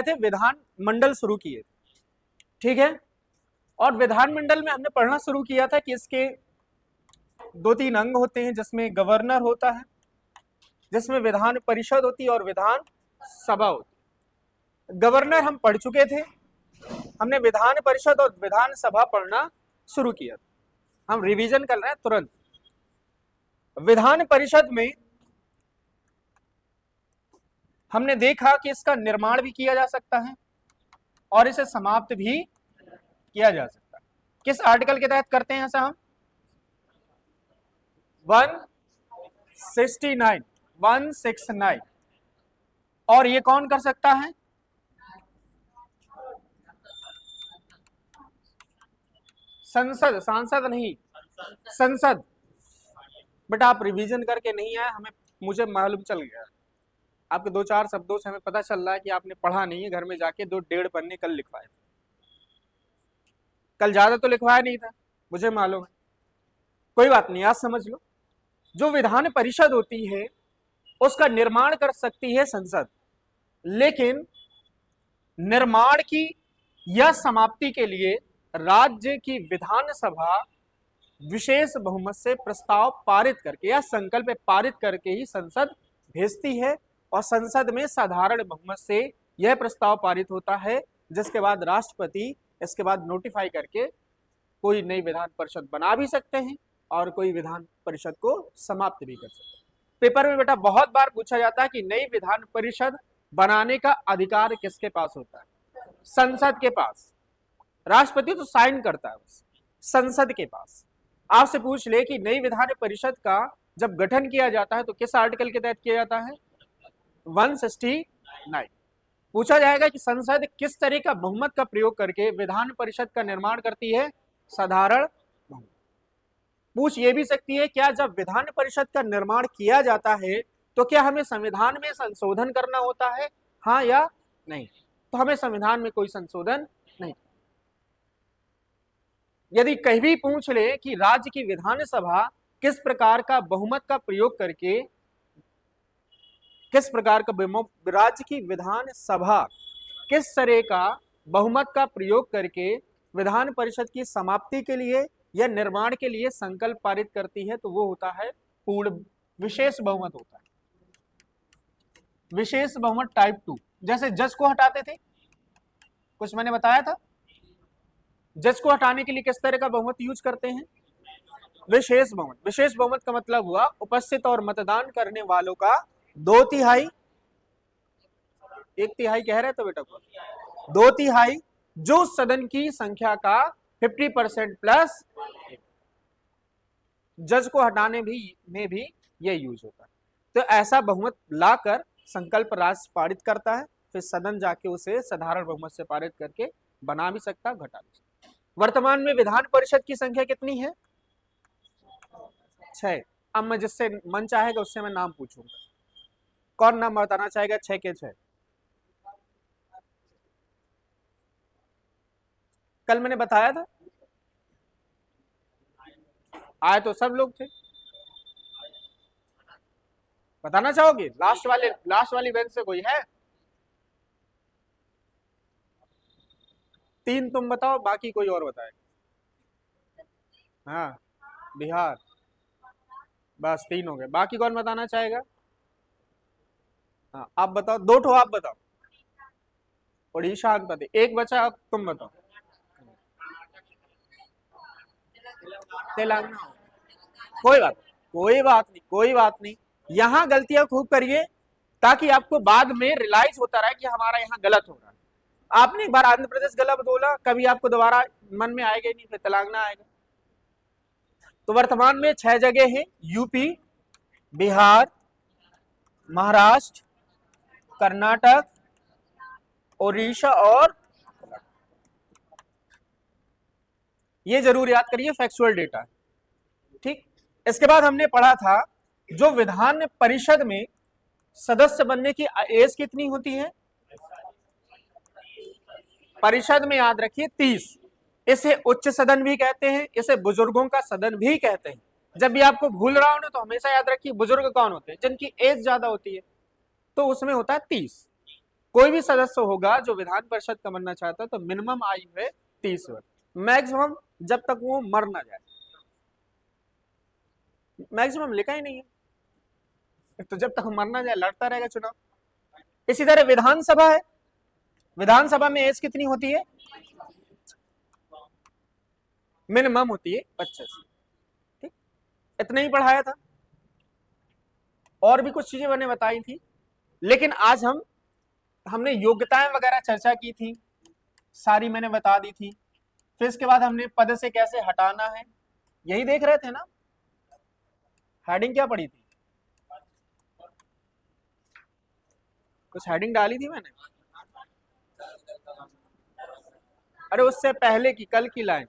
थे विधान मंडल शुरू किए, ठीक है। और विधान मंडल में हमने पढ़ना शुरू किया था कि इसके 2-3 अंग होते हैं, जिसमें गवर्नर होता है, जिसमें विधान परिषद होती है और विधान सभा होती है। गवर्नर हम पढ़ चुके थे, हमने विधान परिषद और विधान सभा पढ़ना शुरू किया था, हम रिवीजन कर रहे हैं तुरंत। विधान परिषद में हमने देखा कि इसका निर्माण भी किया जा सकता है और इसे समाप्त भी किया जा सकता है। किस आर्टिकल के तहत करते हैं ऐसा हम? 169 और ये कौन कर सकता है? संसद, सांसद नहीं, संसद। बेटा आप रिवीजन करके नहीं आए, मुझे मालूम चल गया, आपके 2-4 शब्दों से हमें पता चल रहा है कि आपने पढ़ा नहीं है, घर में जाके 2-1.5 पन्ने कल लिखवाए थे, कल ज्यादा तो लिखवाया नहीं था, मुझे मालूम है। कोई बात नहीं, आज समझ लो। जो विधान परिषद होती है उसका निर्माण कर सकती है संसद, लेकिन निर्माण की या समाप्ति के लिए राज्य की विधानसभा विशेष बहुमत से प्रस्ताव पारित करके या संकल्प पारित करके ही संसद भेजती है, और संसद में साधारण बहुमत से यह प्रस्ताव पारित होता है, जिसके बाद राष्ट्रपति इसके बाद नोटिफाई करके कोई नई विधान परिषद बना भी सकते हैं और कोई विधान परिषद को समाप्त भी कर सकते हैं। पेपर में बेटा बहुत बार पूछा जाता है कि नई विधान परिषद बनाने का अधिकार किसके पास होता है? संसद के पास। राष्ट्रपति तो साइन करता है बस, संसद के पास। आपसे पूछ ले कि नई विधान परिषद का जब गठन किया जाता है तो किस आर्टिकल के तहत किया जाता है? 169। पूछा जाएगा कि संसद किस तरह का बहुमत का प्रयोग करके विधान परिषद का निर्माण करती है? साधारण बहुमत। पूछ ये भी सकती है, क्या जब विधान परिषद का निर्माण किया जाता है तो क्या हमें संविधान में संशोधन करना होता है, हाँ या नहीं? तो हमें संविधान में कोई संशोधन नहीं। यदि कहीं भी पूछ ले कि राज्य की विधानसभा किस प्रकार का बहुमत का प्रयोग करके, किस प्रकार का राज्य की विधानसभा किस तरह का बहुमत का प्रयोग करके विधान परिषद की समाप्ति के लिए या निर्माण के लिए संकल्प पारित करती है, तो वो होता है पूर्ण विशेष बहुमत होता है। विशेष बहुमत टाइप 2। जैसे जज को हटाते थे, कुछ मैंने बताया था, जज को हटाने के लिए किस तरह का बहुमत यूज करते हैं? विशेष बहुमत। विशेष बहुमत का मतलब हुआ उपस्थित और मतदान करने वालों का 2/3, 1/3 कह रहे तो बेटा को 2/3, जो सदन की संख्या का 50% प्लस। जज को हटाने में भी ये यूज होता है। तो ऐसा बहुमत लाकर संकल्प राष्ट्र पारित करता है, फिर सदन जाके उसे साधारण बहुमत से पारित करके बना भी सकता, घटा भी सकता। वर्तमान में विधान परिषद की संख्या कितनी है? 6। अब मैं जिससे मन चाहेगा उससे मैं नाम पूछूंगा, कौन नाम बताना चाहेगा? 6 के 6। कल मैंने बताया था, आए तो सब लोग थे। बताना चाहोगे? लास्ट वाली बेंच से कोई है? 3 तुम बताओ, बाकी कोई और बताए। हाँ, बिहार, बस 3 हो गए। बाकी कौन बताना चाहेगा? हाँ, आप बताओ, 2 ठो आप बताओ। उड़ीसा आंध्र प्रदेश, एक बचा, अब तुम बताओ। तेलंगाना। कोई बात नहीं। यहाँ गलतियां खूब करिए ताकि आपको बाद में रियलाइज होता रहे कि हमारा यहाँ गलत हो रहा है। आपने एक बार आंध्र प्रदेश गलत बोला, कभी आपको दोबारा मन में आएगा नहीं, फिर तेलंगाना आएगा। तो वर्तमान में 6 जगह हैं, यूपी, बिहार, महाराष्ट्र, कर्नाटक, उड़ीसा और ये जरूर याद करिए, फैक्चुअल डेटा। ठीक, इसके बाद हमने पढ़ा था जो विधान परिषद में सदस्य बनने की एज कितनी होती है? परिषद में याद रखिए 30। इसे उच्च सदन भी कहते हैं, इसे बुजुर्गों का सदन भी कहते हैं। जब भी आपको भूल रहा हो ना तो हमेशा याद रखिए बुजुर्ग कौन होते हैं? जिनकी एज ज्यादा होती है, तो उसमें होता है 30। कोई भी सदस्य होगा जो विधान परिषद का बनना चाहता है तो मिनिमम आयु है 30 वर्ष, मैक्सिमम जब तक वो मर ना जाए। मैक्सिमम लिखा ही नहीं है, तो जब तक मर ना जाए लड़ता रहेगा चुनाव। इसी तरह विधानसभा है, विधानसभा में एज कितनी होती है? मिनिमम होती है 25। ठीक, इतना ही पढ़ाया था, और भी कुछ चीजें मैंने बताई थी, लेकिन आज हमने योग्यताएं वगैरह चर्चा की थी, सारी मैंने बता दी थी। फिर इसके बाद हमने पद से कैसे हटाना है, यही देख रहे थे ना। हेडिंग क्या पढ़ी थी? कुछ हेडिंग डाली थी मैंने? अरे उससे पहले की, कल की लाइन।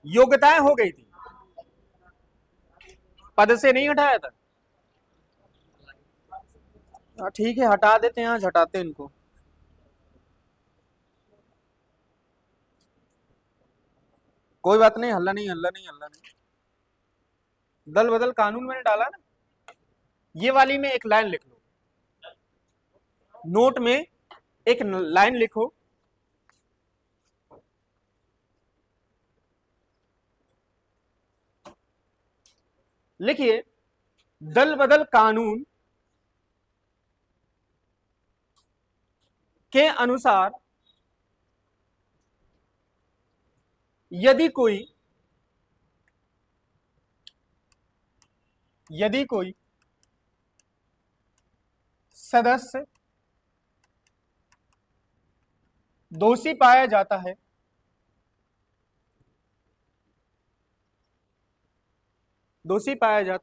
योग्यताएं हो गई थी, पद से नहीं हटाया था। ठीक है, हटा देते हैं, आज हटाते हैं इनको। कोई बात नहीं, हल्ला नहीं, हल्ला नहीं, हल्ला नहीं। दल बदल कानून मैंने डाला ना, ये वाली में एक लाइन लिख लो, नोट में एक लाइन लिखो, लिखिए दल बदल कानून के अनुसार यदि कोई सदस्य दोषी पाया जाता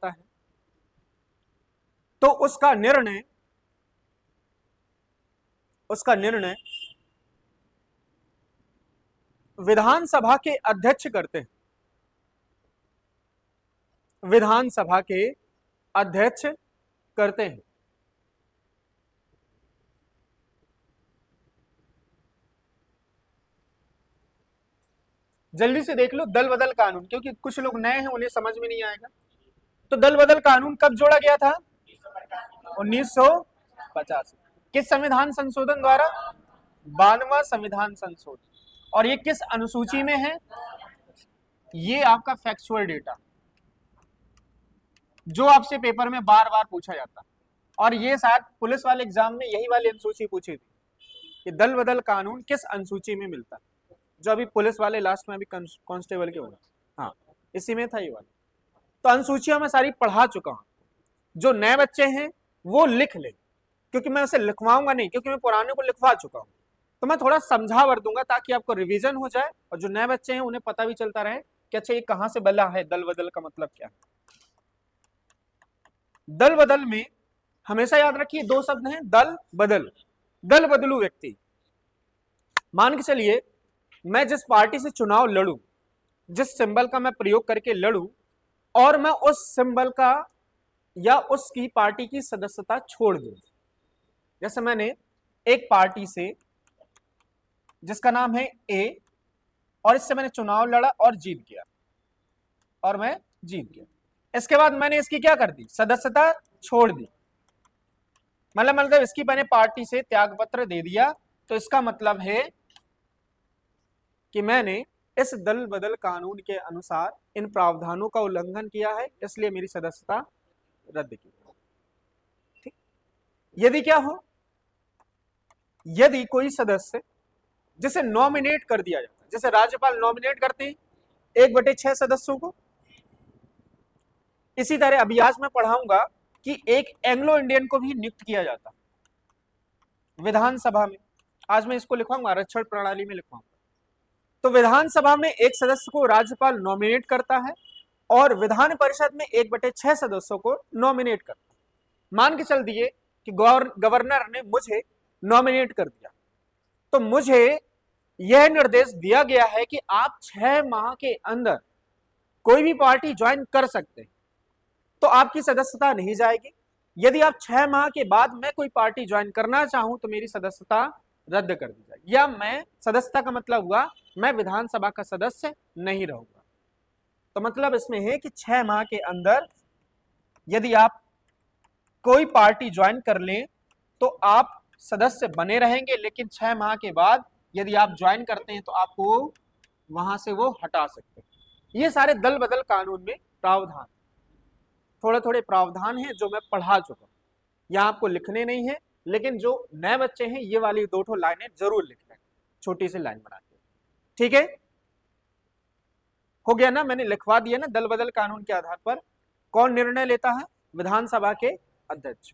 है तो उसका निर्णय विधानसभा के अध्यक्ष करते हैं। विधानसभा के अध्यक्ष करते हैं। जल्दी से देख लो दल बदल कानून, क्योंकि कुछ लोग नए हैं, उन्हें समझ में नहीं आएगा। तो दल बदल कानून कब जोड़ा गया था? 1950। किस संविधान संशोधन द्वारा? 92वां संविधान संशोधन। और ये किस अनुसूची में है? ये आपका फैक्चुअल डेटा, जो आपसे पेपर में बार बार पूछा जाता, और ये शायद पुलिस वाले एग्जाम में यही वाली अनुसूची पूछी थी कि दल बदल कानून किस अनुसूची में मिलता है, जो अभी पुलिस वाले लास्ट में अभी कांस्टेबल के होगा, हाँ इसी में था ये वाला। तो अनुसूचियां मैं सारी पढ़ा चुका हूं, जो नए बच्चे हैं वो लिख ले, क्योंकि मैं उसे लिखवाऊंगा नहीं, क्योंकि मैं पुराने को लिखवा चुका हूं। तो मैं थोड़ा समझा वर दूंगा ताकि आपको रिवीजन हो जाए, और जो नए बच्चे हैं उन्हें पता भी चलता रहे कि अच्छा ये कहां से बला है, दल बदल का मतलब क्या है। दल बदल में हमेशा याद रखिए दो शब्द हैं, दल बदल, दल बदलू व्यक्ति। मान के चलिए मैं जिस पार्टी से चुनाव लड़ूं, जिस सिंबल का मैं प्रयोग करके लड़ूं, और मैं उस सिंबल का या उसकी पार्टी की सदस्यता छोड़ दूं। जैसे मैंने एक पार्टी से जिसका नाम है ए, और इससे मैंने चुनाव लड़ा और जीत गया, और मैं जीत गया। इसके बाद मैंने इसकी क्या कर दी? सदस्यता छोड़ दी। मतलब इसकी मैंने पार्टी से त्याग पत्र दे दिया। तो इसका मतलब है कि मैंने इस दल बदल कानून के अनुसार इन प्रावधानों का उल्लंघन किया है, इसलिए मेरी सदस्यता रद्द की। ठीक, यदि क्या हो, यदि कोई सदस्य जिसे नॉमिनेट कर दिया जाता है, जैसे राज्यपाल नॉमिनेट करते हैं 1/6 सदस्यों को, इसी तरह अभी आज मैं पढ़ाऊंगा कि एक एंग्लो इंडियन को भी नियुक्त किया जाता विधानसभा में। आज मैं इसको लिखवाऊंगा, आरक्षण प्रणाली में लिखवाऊंगा। तो विधानसभा में एक सदस्य को राज्यपाल नॉमिनेट करता है, और विधान परिषद में 1/6 सदस्यों को नॉमिनेट करता है। मान के चल दिए कि गवर्नर ने मुझे नॉमिनेट कर दिया, तो मुझे यह निर्देश दिया गया है कि आप 6 माह के अंदर कोई भी पार्टी ज्वाइन कर सकते हैं, तो आपकी सदस्यता नहीं जाएगी। यदि आप 6 माह के बाद मैं कोई पार्टी ज्वाइन करना चाहूं तो मेरी सदस्यता रद्द कर दी जाएगी, या मैं सदस्यता का मतलब हुआ मैं विधानसभा का सदस्य नहीं रहूंगा। तो मतलब इसमें है कि 6 माह के अंदर यदि आप कोई पार्टी ज्वाइन कर लें तो आप सदस्य बने रहेंगे, लेकिन 6 माह के बाद यदि आप ज्वाइन करते हैं तो आपको वहां से वो हटा सकते हैं। ये सारे दल बदल कानून में प्रावधान, थोड़े थोड़े प्रावधान हैं जो मैं पढ़ा चुका हूं, यहाँ आपको लिखने नहीं है, लेकिन जो नए बच्चे हैं ये वाली 2 लाइनें जरूर लिख लें, छोटी सी लाइन बना के। ठीक है, हो गया ना, मैंने लिखवा दिया ना। दल बदल कानून के आधार पर कौन निर्णय लेता है? विधानसभा के अध्यक्ष।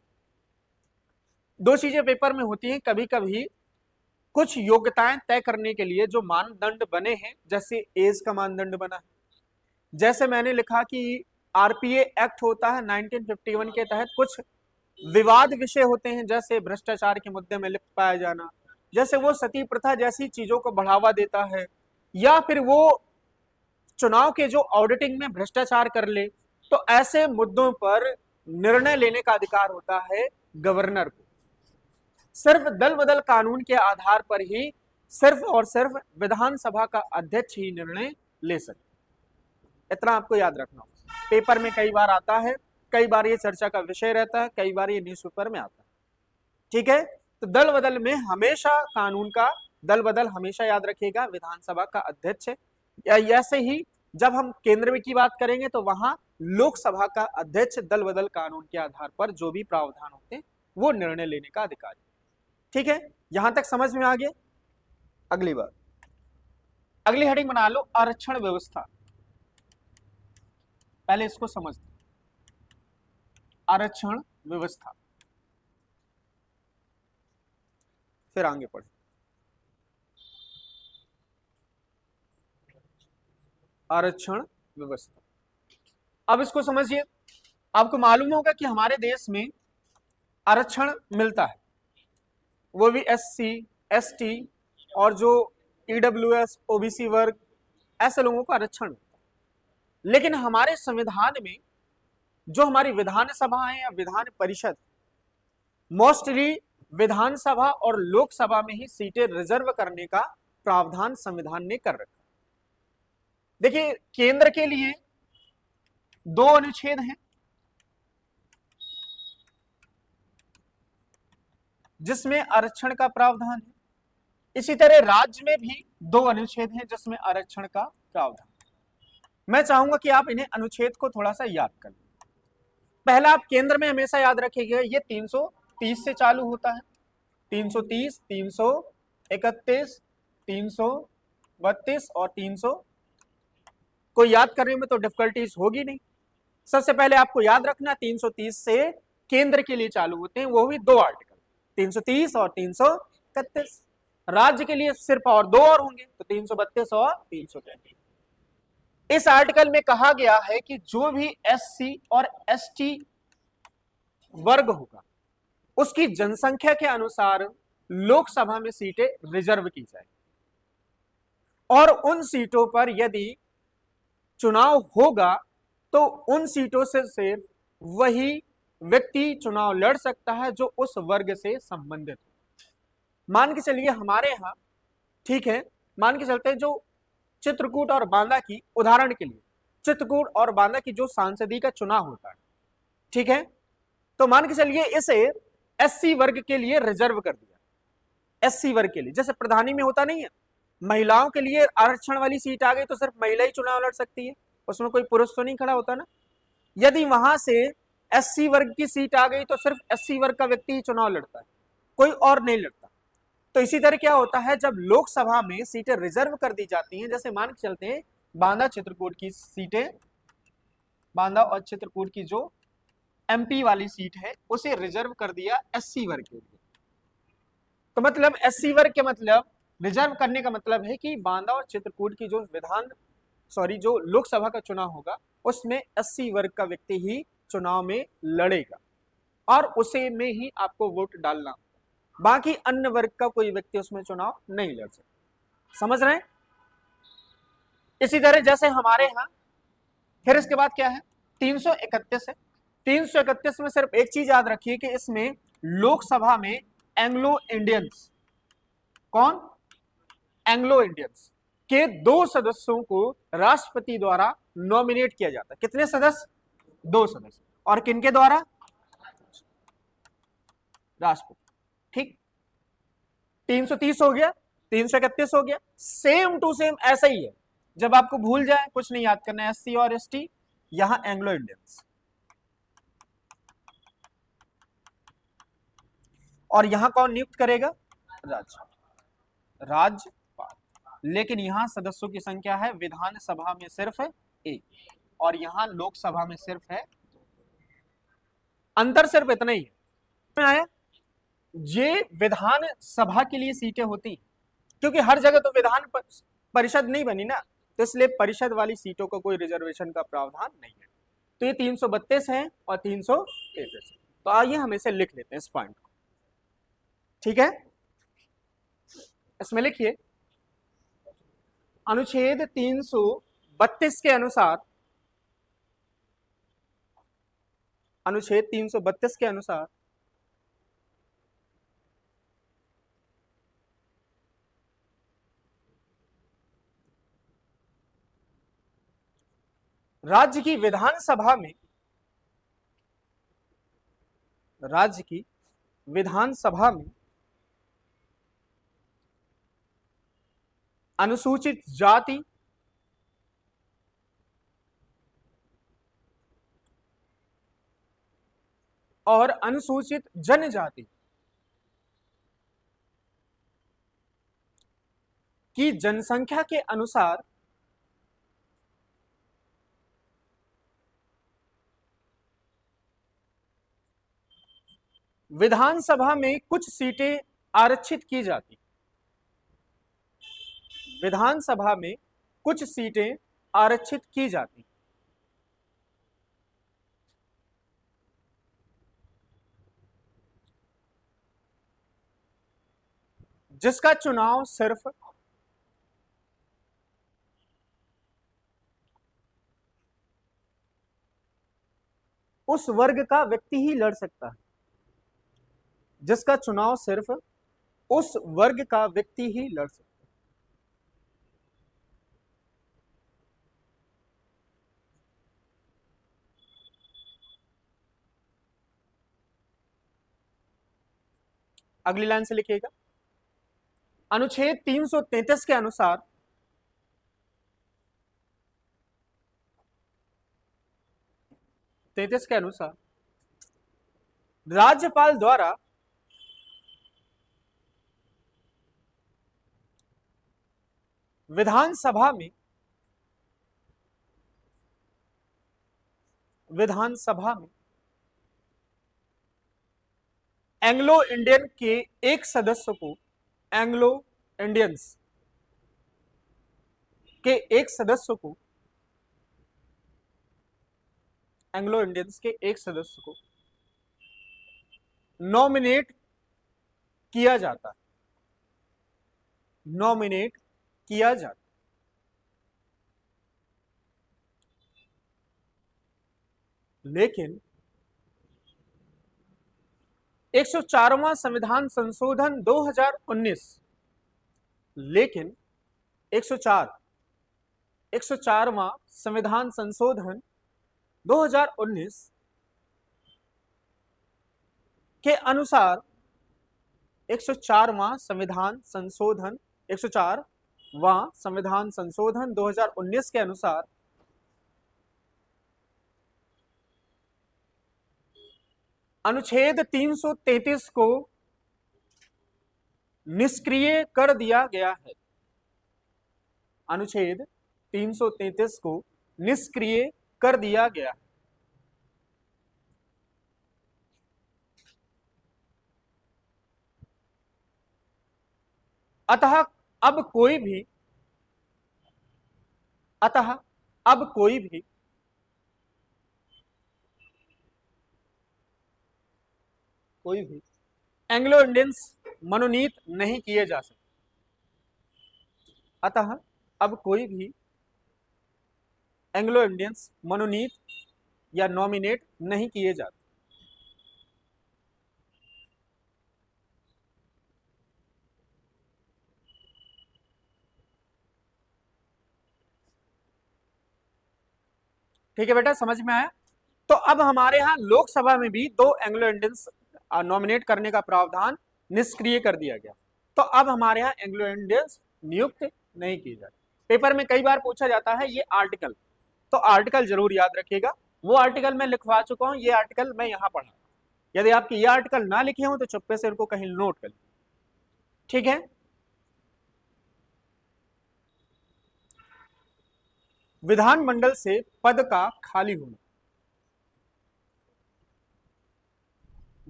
2 चीजें पेपर में होती हैं, कभी कभी कुछ योग्यताएं तय करने के लिए जो मानदंड बने हैं, जैसे एज का मानदंड बना है, जैसे मैंने लिखा कि आरपीए एक्ट होता है 1951 के तहत कुछ विवाद विषय होते हैं, जैसे भ्रष्टाचार के मुद्दे में लिप्त पाया जाना, जैसे वो सती प्रथा जैसी चीजों को बढ़ावा देता है, या फिर वो चुनाव के जो ऑडिटिंग में भ्रष्टाचार कर ले, तो ऐसे मुद्दों पर निर्णय लेने का अधिकार होता है गवर्नर को। सिर्फ दल बदल कानून के आधार पर ही सिर्फ और सिर्फ विधानसभा का अध्यक्ष ही निर्णय ले सकते। इतना आपको याद रखना होगा, पेपर में कई बार आता है, कई बार ये चर्चा का विषय रहता है, कई बार ये न्यूज़पेपर में आता है। ठीक है, तो दल बदल में हमेशा कानून का दल बदल हमेशा याद रखिएगा, विधानसभा का अध्यक्ष। ऐसे ही जब हम केंद्र में की बात करेंगे तो वहां लोकसभा का अध्यक्ष दल बदल कानून के आधार पर जो भी प्रावधान होते हैं वो निर्णय लेने का अधिकारी। ठीक है, यहां तक समझ में आ गया। अगली बार, अगली हेडिंग बना लो आरक्षण व्यवस्था। पहले इसको समझ लो, आरक्षण व्यवस्था, फिर आगे पढ़े। आरक्षण व्यवस्था, अब इसको समझिए। आपको मालूम होगा कि हमारे देश में आरक्षण मिलता है, वो भी एससी, एसटी और जो ईडब्ल्यूएस, ओबीसी वर्ग, ऐसे लोगों को आरक्षण मिलता है। लेकिन हमारे संविधान में जो हमारी विधानसभा है या विधान परिषद, मोस्टली विधानसभा और लोकसभा में ही सीटें रिजर्व करने का प्रावधान संविधान ने कर रखा। देखिए, केंद्र के लिए 2 अनुच्छेद हैं जिसमें आरक्षण का प्रावधान है, इसी तरह राज्य में भी 2 अनुच्छेद हैं जिसमें आरक्षण का प्रावधान। मैं चाहूंगा कि आप इन्हें अनुच्छेद को थोड़ा सा याद कर लें। पहला, आप केंद्र में हमेशा याद रखिएगा, ये 330 से चालू होता है, 330, 331, 332 और 300। कोई याद करने में तो डिफिकल्टीज होगी नहीं। सबसे पहले आपको याद रखना 330 से केंद्र के लिए चालू होते हैं, वो भी 2 आर्टिकल, 330 और 331। राज्य के लिए सिर्फ और 2 और होंगे, तो 332 और 333। इस आर्टिकल में कहा गया है कि जो भी एससी और एसटी वर्ग होगा उसकी जनसंख्या के अनुसार लोकसभा में सीटें रिजर्व की जाएगी, और उन सीटों पर यदि चुनाव होगा तो उन सीटों से सिर्फ वही व्यक्ति चुनाव लड़ सकता है जो उस वर्ग से संबंधित हो। मान के चलिए हमारे यहां, ठीक है, मान के चलते हैं जो चित्रकूट और बांदा की, उदाहरण के लिए चित्रकूट और बांदा की जो सांसदीय का चुनाव होता है, ठीक है, तो मान के चलिए इसे एससी वर्ग के लिए रिजर्व कर दिया। एससी वर्ग के लिए, जैसे प्रधानी में होता नहीं है, महिलाओं के लिए आरक्षण वाली सीट आ गई तो सिर्फ महिला ही चुनाव लड़ सकती है, उसमें कोई पुरुष तो नहीं खड़ा होता ना। यदि वहां से एससी वर्ग की सीट आ गई तो सिर्फ एससी वर्ग का व्यक्ति ही चुनाव लड़ता है, कोई और नहीं लड़ता। तो इसी तरह क्या होता है, जब लोकसभा में सीटें रिजर्व कर दी जाती हैं, जैसे मान के चलते हैं बांदा चित्रकूट की सीटें, बांदा और चित्रकूट की जो एमपी वाली सीट है उसे रिजर्व कर दिया एससी वर्ग के लिए। तो मतलब एससी वर्ग के मतलब रिजर्व करने का मतलब है कि बांदा और चित्रकूट की जो लोकसभा का चुनाव होगा उसमें एससी वर्ग का व्यक्ति ही चुनाव में लड़ेगा और उसे में ही आपको वोट डालना, बाकी अन्य वर्ग का कोई व्यक्ति उसमें चुनाव नहीं लड़ सकता। समझ रहे हैं? इसी तरह जैसे हमारे यहां, फिर इसके बाद क्या है, 331 है। 331 में सिर्फ एक चीज याद रखिए कि इसमें लोकसभा में एंग्लो इंडियंस, कौन, एंग्लो इंडियंस के 2 सदस्यों को राष्ट्रपति द्वारा नॉमिनेट किया जाता है। कितने सदस्य? 2 सदस्य। और किनके द्वारा? राष्ट्रपति। ठीक, 330 हो गया, 331 हो गया, सेम टू सेम ऐसा ही है। जब आपको भूल जाए, कुछ नहीं याद करना है, SC और ST, यहां एंग्लो इंडियंस, और यहां कौन नियुक्त करेगा? राज्यपाल। लेकिन यहां सदस्यों की संख्या है विधानसभा में सिर्फ 1 और यहां लोकसभा में सिर्फ है, अंतर सिर्फ इतना ही है। आया, ये विधान सभा के लिए सीटें होती, क्योंकि हर जगह तो विधान परिषद नहीं बनी ना, तो इसलिए परिषद वाली सीटों को कोई रिजर्वेशन का प्रावधान नहीं है। तो ये 332 है और 333, तो आइए हम इसे लिख लेते हैं इस पॉइंट को। ठीक है, इसमें लिखिए, अनुच्छेद 332 के अनुसार, अनुच्छेद 332 के अनुसार राज्य की विधानसभा में, राज्य की विधानसभा में अनुसूचित जाति और अनुसूचित जनजाति की जनसंख्या के अनुसार विधानसभा में कुछ सीटें आरक्षित की जाती, विधानसभा में कुछ सीटें आरक्षित की जाती, जिसका चुनाव सिर्फ उस वर्ग का व्यक्ति ही लड़ सकता है, जिसका चुनाव सिर्फ उस वर्ग का व्यक्ति ही लड़ सकता है। अगली लाइन से लिखिएगा, अनुच्छेद 333 के अनुसार राज्यपाल द्वारा विधानसभा में एंग्लो इंडियन के एक सदस्य को, एंग्लो इंडियंस के एक सदस्य को, एंग्लो इंडियंस के एक सदस्य को नॉमिनेट किया जाता है, नॉमिनेट किया जाता, लेकिन 104वां संविधान संशोधन 2019, लेकिन 104वां संविधान संशोधन 2019 के अनुसार 104वां संविधान संशोधन 2019 के अनुसार अनुच्छेद 333 को निष्क्रिय कर दिया गया है, अनुच्छेद 333 को निष्क्रिय कर दिया गया है। अतः अब कोई भी एंग्लो इंडियंस मनोनीत नहीं किए जा सकते, अतः अब कोई भी एंग्लो इंडियंस मनोनीत या नॉमिनेट नहीं किए जाते। ठीक है बेटा, समझ में आया? तो अब हमारे यहाँ लोकसभा में भी 2 एंग्लो इंडियंस नॉमिनेट करने का प्रावधान निष्क्रिय कर दिया गया। तो अब हमारे यहाँ एंग्लो इंडियंस नियुक्त नहीं किए जाते। पेपर में कई बार पूछा जाता है ये आर्टिकल, तो आर्टिकल जरूर याद रखिएगा। वो आर्टिकल मैं लिखवा चुका हूं, ये आर्टिकल मैं यहां पढ़ा। यदि आपके ये आर्टिकल ना लिखे हो तो चुप्पे से इनको कहीं नोट कर, ठीक है। विधानमंडल से पद का खाली होना,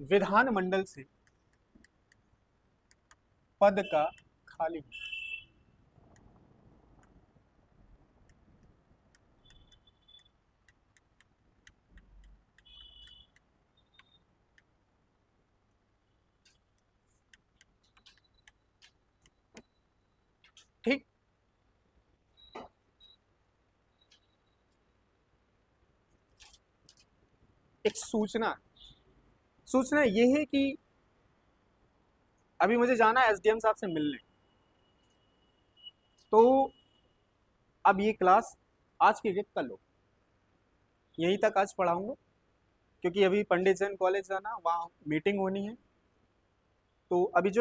विधानमंडल से पद का खाली होना, ठीक। एक सूचना, सूचना ये है कि अभी मुझे जाना है एसडीएम साहब से मिलने, तो अब ये क्लास आज की डेट कल हो, यहीं तक आज पढ़ाऊंगा, क्योंकि अभी पंडित जैन कॉलेज जाना, वहाँ मीटिंग होनी है। तो अभी जो